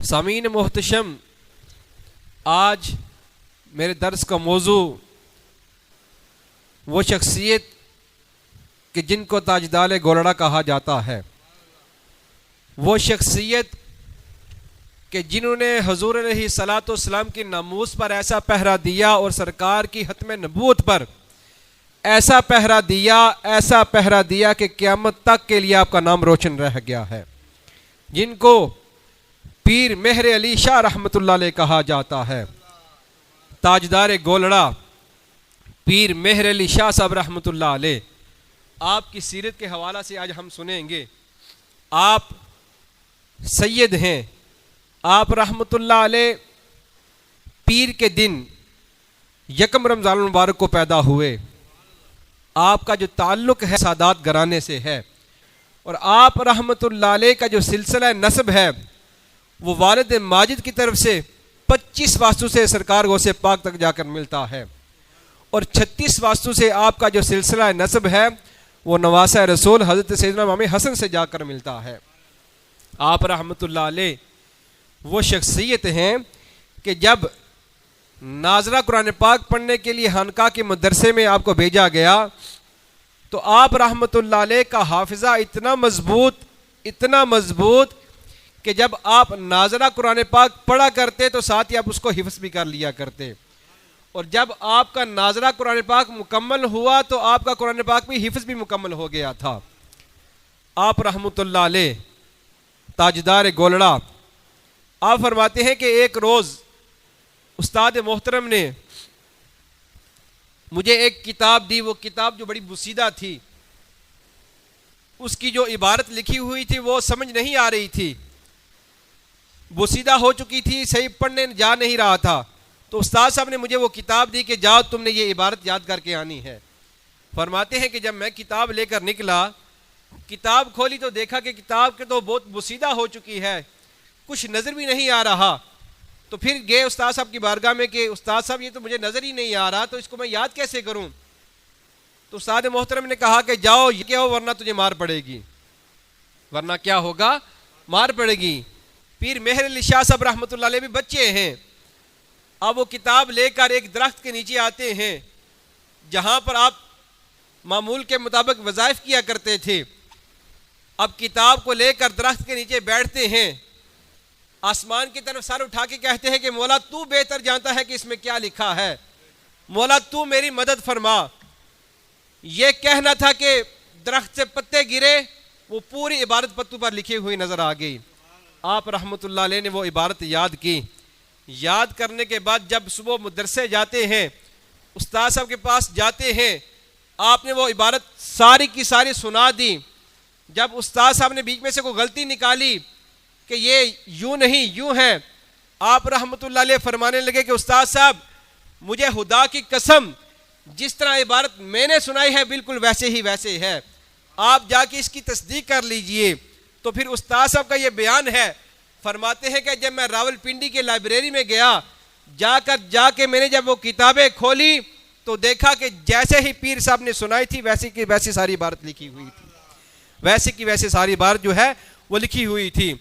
सामीन मोहतशम, आज मेरे दर्स का मौजू वो शख्सियत कि जिनको ताजदार गोलड़ा कहा जाता है, वो शख्सियत कि जिन्होंने हुजूर अलैहिस्सलाम की नामूस पर ऐसा पहरा दिया और सरकार की खत्म नबूवत पर ऐसा पहरा दिया कि क़यामत तक के लिए आपका नाम रोशन रह गया है, जिनको पीर मेहर अली शाह रहमतुल्लाह अलैह कहा जाता है। ताजदार गोलड़ा पीर मेहर अली शाह साहब रहमतुल्लाह अलैह, आपकी सीरत के हवाला से आज हम सुनेंगे। आप सैयद हैं, आप रहमतुल्लाह अलैह पीर के दिन यकम रमज़ान मुबारक को पैदा हुए। आपका जो ताल्लुक़ है सादात घराने से है और आप रहमतुल्लाह अलैह का जो सिलसिला नस्ब है वो वालिद माजिद की तरफ से 25 वास्तु से सरकार गौसे पाक तक जाकर मिलता है और 36 वास्तु से आपका जो सिलसिला नस्ब है वो नवासा रसूल हज़रत सैयदना इमाम हसन से जाकर मिलता है। आप रहमतुल्लाह अलैह वो शख्सियत हैं कि जब नाजरा कुरान पाक पढ़ने के लिए खानका के मदरसे में आपको भेजा गया तो आप रहमतुल्लाह अलैह का हाफिज़ा इतना मजबूत कि जब आप नाजरा कुरान पाक पढ़ा करते तो साथ ही आप उसको हिफ्ज़ भी कर लिया करते, और जब आपका नाजरा कुरान पाक मुकम्मल हुआ तो आपका कुरान पाक भी हिफ्ज़ भी मुकम्मल हो गया था। आप रहमतुल्लाह अलैह ताजदार गोलड़ा, आप फरमाते हैं कि एक रोज़ उस्ताद मोहतरम ने मुझे एक किताब दी। वो किताब जो बड़ी बुसीदा थी, उसकी जो इबारत लिखी हुई थी वो समझ नहीं आ रही थी, बुसीदा हो चुकी थी, सही पढ़ने जा नहीं रहा था। तो उस्ताद साहब ने मुझे वो किताब दी कि जाओ तुमने ये इबारत याद करके आनी है। फरमाते हैं कि जब मैं किताब लेकर निकला, किताब खोली तो देखा कि किताब के तो बहुत बुसीदा हो चुकी है, कुछ नज़र भी नहीं आ रहा। तो फिर गए उस्ताद साहब की बारगाह में कि उस्ताद साहब ये तो मुझे नज़र ही नहीं आ रहा, तो इसको मैं याद कैसे करूं? तो उस्ताद मोहतरम ने कहा कि जाओ ये क्या हो वरना तुझे मार पड़ेगी। वरना क्या होगा? मार पड़ेगी। पीर मेहर अली शाह साहब रहमतुल्लाह अलैह भी बच्चे हैं। अब वो किताब लेकर एक दरख्त के नीचे आते हैं जहां पर आप मामूल के मुताबिक वज़ाइफ किया करते थे। अब किताब को लेकर दरख्त के नीचे बैठते हैं, आसमान की तरफ सर उठा के कहते हैं कि मौला तू बेहतर जानता है कि इसमें क्या लिखा है, मौला तू मेरी मदद फरमा। ये कहना था कि दरख्त से पत्ते गिरे, वो पूरी इबारत पत्तों पर लिखी हुई नजर आ गई। आप रहमतुल्लाह अलैह ने वो इबारत याद की। याद करने के बाद जब सुबह मदरसे जाते हैं, उस्ताद साहब के पास जाते हैं, आपने वो इबारत सारी की सारी सुना दी। जब उस्ताद साहब ने बीच में से कोई गलती निकाली कि ये यूं नहीं यूं है, आप रहमतुल्लाह अलैह फरमाने लगे कि उस्ताद साहब मुझे खुदा की कसम जिस तरह इबारत मैंने सुनाई है बिल्कुल वैसे ही वैसे है, आप जाके इसकी तस्दीक कर लीजिए। तो फिर उस्ताद साहब का ये बयान है, फरमाते हैं कि जब मैं रावलपिंडी के लाइब्रेरी में गया, जाके मैंने जब वो किताबें खोली तो देखा कि जैसे ही पीर साहब ने सुनाई थी वैसे की वैसी सारी इबारत लिखी हुई थी, वैसे की वैसे सारी इबारत जो है वो लिखी हुई थी।